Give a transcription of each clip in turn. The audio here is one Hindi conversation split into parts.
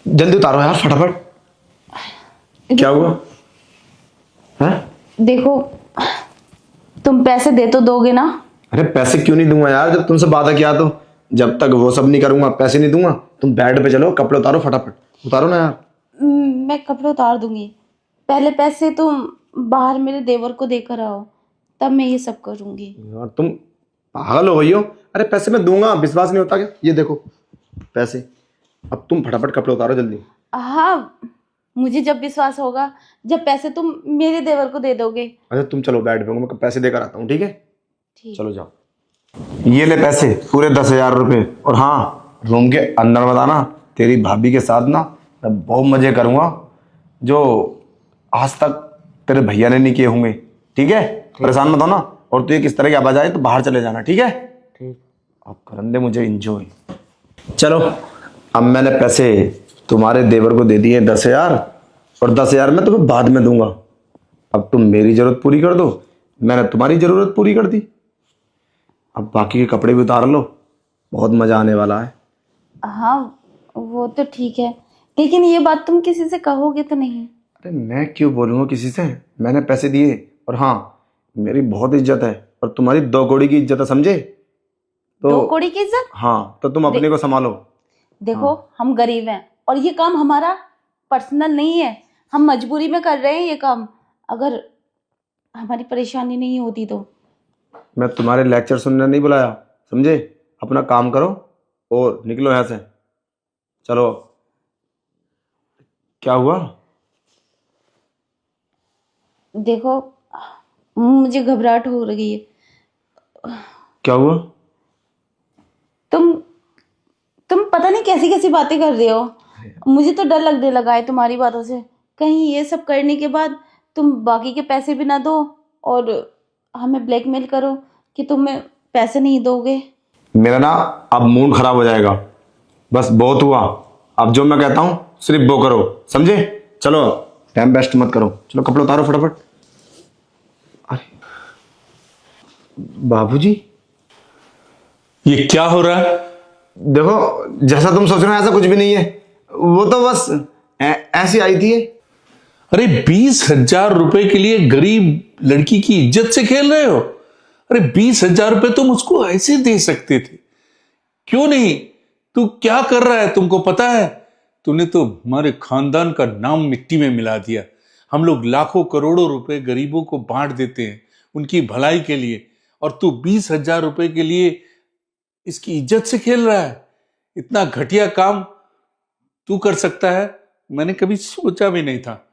जल्दी उतारो यार फटाफट। क्या हुआ है? देखो, तुम पैसे दे तो दोगे ना? अरे पैसे क्यों नहीं दूंगा यार, जब तुमसे वादा किया तो। जब तक वो सब नहीं करूंगा पैसे नहीं दूंगा। तुम बेड पे चलो, कपड़े उतारो फटाफट, उतारो ना यार। मैं कपड़े उतार दूंगी, पहले पैसे तुम बाहर मेरे देवर को देकर आओ, तब मैं ये सब करूंगी। यार तुम पागल हो गई हो। अरे पैसे मैं दूंगा, विश्वास नहीं होता क्या? ये देखो पैसे। अब तुम फटाफट कपड़े उतारो जल्दी। हाँ, मुझे जब विश्वास होगा जब पैसे तुम मेरे देवर को दे दोगे। अच्छा तुम चलो बेड पे, मैं पैसे देकर आता हूँ, ठीक है? ठीक। चलो जाओ। ये ले पैसे, पूरे 10,000 रुपये। और हाँ, रूम के अंदर बताना, तेरी भाभी के साथ ना मैं बहुत मजे करूंगा जो आज तक तेरे भैया ने नहीं किए होंगे, ठीक है? परेशान मत होना। और तू ये किस तरह की आवाज आए तो बाहर चले जाना, ठीक है? ठीक। अब करन दे मुझे इंजॉय। चलो, अब मैंने पैसे तुम्हारे देवर को दे दिए 10,000, और 10,000 मैं तुम्हें बाद में दूंगा। अब तुम मेरी जरूरत पूरी कर दो, मैंने तुम्हारी जरूरत पूरी कर दी। अब बाकी के कपड़े भी उतार लो, बहुत मजा आने वाला है। हाँ, वो तो ठीक है, लेकिन ये बात तुम किसी से कहोगे तो नहीं? अरे मैं क्यों बोलूंगा किसी से? मैंने पैसे दिए, और हाँ मेरी बहुत इज्जत है, और तुम्हारी 2 कौड़ी की इज्जत है, समझे? तो 2 कौड़ी की इज्जत? हाँ, तो तुम अपने को संभालो। देखो, हम गरीब हैं और ये काम हमारा पर्सनल नहीं है, हम मजबूरी में कर रहे हैं ये काम। अगर हमारी परेशानी नहीं होती तो। मैं तुम्हारे लेक्चर सुनने नहीं बुलाया, समझे? अपना काम करो और निकलो यहाँ से। चलो। क्या हुआ? देखो, मुझे घबराहट हो रही है। क्या हुआ? तुम पता नहीं कैसी कैसी बातें कर रहे हो। मुझे तो डर लगने लगा है तुम्हारी बातों से। कहीं ये सब करने के बाद तुम बाकी के पैसे भी ना दो और हमें ब्लैकमेल करो कि तुम्हें पैसे नहीं दोगे। मेरा ना अब मूड खराब हो जाएगा। बस बहुत हुआ, अब जो मैं कहता हूँ सिर्फ वो करो, समझे? चलो, टाइम वेस्ट मत करो, चलो कपड़े उतारो फटाफट। अरे बाबूजी, ये क्या हो रहा है? देखो जैसा तुम सोच रहे हो ऐसा कुछ भी नहीं है, वो तो बस ऐसी आई थी। अरे 20,000 रुपए के लिए गरीब लड़की की इज्जत से खेल रहे हो? अरे 20,000 रुपए तुम उसको ऐसे दे सकते थे, क्यों नहीं? तू क्या कर रहा है तुमको पता है? तूने तो हमारे खानदान का नाम मिट्टी में मिला दिया। हम लोग लाखों करोड़ों रुपए गरीबों को बांट देते हैं उनकी भलाई के लिए, और तू 20,000 रुपए के लिए इसकी इज्जत से खेल रहा है? इतना घटिया काम तू कर सकता है, मैंने कभी सोचा भी नहीं था।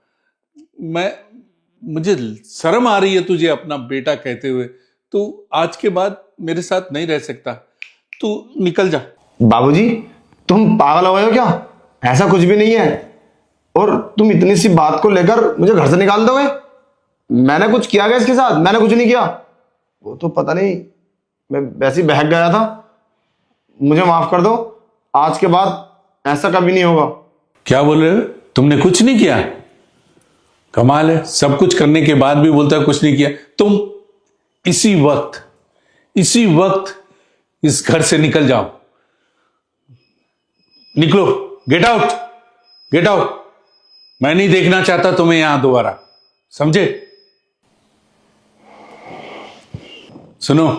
मुझे शर्म आ रही है तुझे अपना बेटा कहते हुए। तू आज के बाद मेरे साथ नहीं रह सकता, तू निकल जा। बाबूजी, तुम पागल हो गए हो क्या? ऐसा कुछ भी नहीं है। और तुम इतनी सी बात को लेकर मुझे घर से निकाल दोगे? मैंने कुछ किया क्या इसके साथ? मैंने कुछ नहीं किया। वो तो पता नहीं, मैं वैसे ही बहक गया था। मुझे माफ कर दो, आज के बाद ऐसा कभी नहीं होगा। क्या बोल रहे हो? तुमने कुछ नहीं किया? कमाल है, सब कुछ करने के बाद भी बोलता है कुछ नहीं किया। तुम इसी वक्त इस घर से निकल जाओ। निकलो, गेट आउट। मैं नहीं देखना चाहता तुम्हें यहां दोबारा, समझे? सुनो,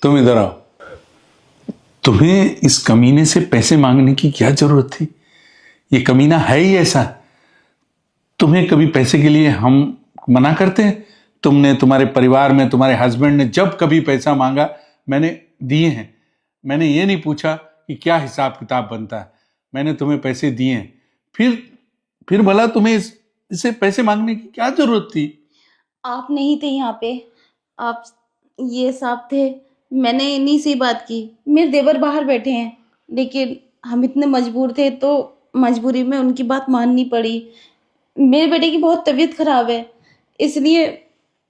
तुम इधर आओ। तुम्हें इस कमीने से पैसे मांगने की क्या जरूरत थी? ये कमीना है ही ऐसा। तुम्हें कभी पैसे के लिए हम मना करते हैं? तुमने, तुम्हारे परिवार में तुम्हारे हस्बैंड ने जब कभी पैसा मांगा मैंने दिए हैं। मैंने ये नहीं पूछा कि क्या हिसाब किताब बनता है, मैंने तुम्हें पैसे दिए हैं। फिर भला तुम्हें इसे पैसे मांगने की क्या जरूरत थी? आप नहीं थे यहाँ पे, आप ये साहब थे। मैंने इन्हीं से बात की। मेरे देवर बाहर बैठे हैं, लेकिन हम इतने मजबूर थे तो मजबूरी में उनकी बात माननी पड़ी। मेरे बेटे की बहुत तबीयत खराब है, इसलिए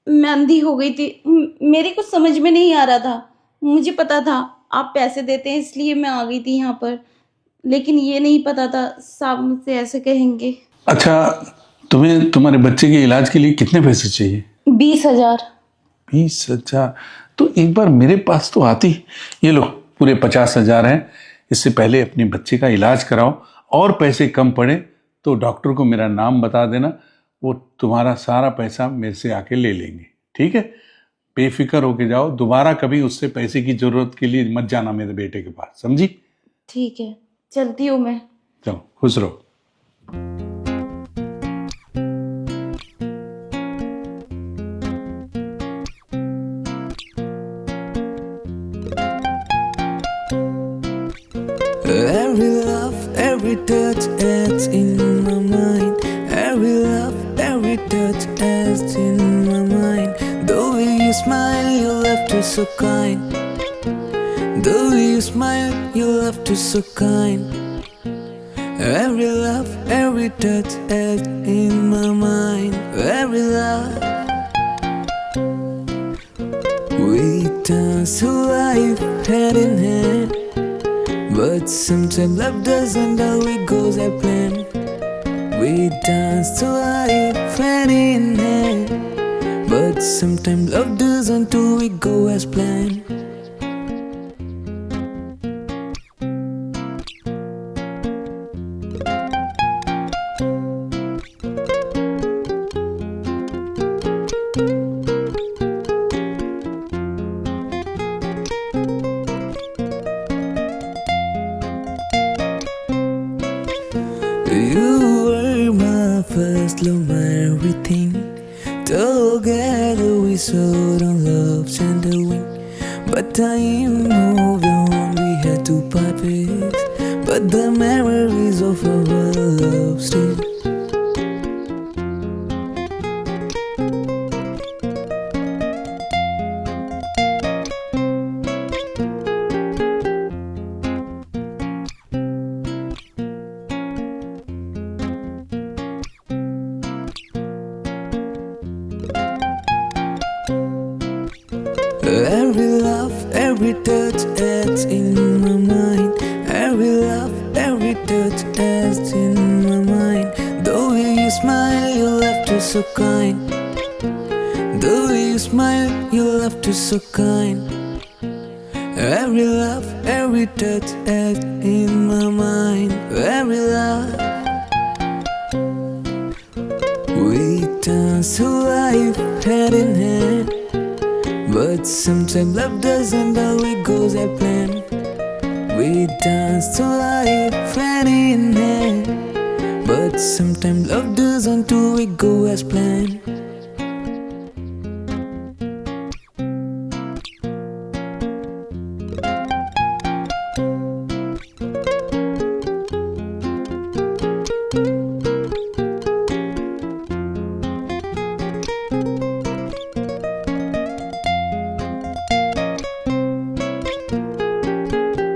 मैं अंधी हो गई थी। मेरी कुछ समझ में नहीं आ रहा था। मुझे पता था आप पैसे देते हैं, इसलिए मैं आ गई थी यहाँ पर, लेकिन ये नहीं पता था साहब मुझसे ऐसे कहेंगे। अच्छा, तुम्हें तुम्हारे बच्चे के इलाज के लिए कितने पैसे चाहिए? 20,000। 20,000? तो एक बार मेरे पास तो आती। ये लो, पूरे 50,000 हैं। इससे पहले अपने बच्चे का इलाज कराओ और पैसे कम पड़े तो डॉक्टर को मेरा नाम बता देना, वो तुम्हारा सारा पैसा मेरे से आके ले लेंगे, ठीक है? बेफिक्र होके जाओ, दोबारा कभी उससे पैसे की जरूरत के लिए मत जाना मेरे बेटे के पास, समझी? ठीक है, चलती हूँ मैं। चलो खुश रहो। Every love, every touch adds in my mind. Every love, every touch adds in my mind. The way you smile, your laughter so kind. The way you smile, your laughter so kind. Every love, every touch adds in my mind. Every love, we dance to life hand in hand. But sometimes love doesn't always go as planned. We dance to life hand in hand. But sometimes love doesn't always go as planned. You were my first love, my everything. Together we soared on love's and the wing. But time moved on, we had to part ways. But the memories of our love still. Every love, every touch adds in my mind. Every love, every touch adds in my mind. The way you smile, your laughter so kind. The way you smile, your laughter so kind. Every love, every touch adds in my mind. Every love, we dance to life hand in hand. But sometimes love doesn't always go as planned. We dance to life hand in hand. But sometimes love doesn't always go as planned.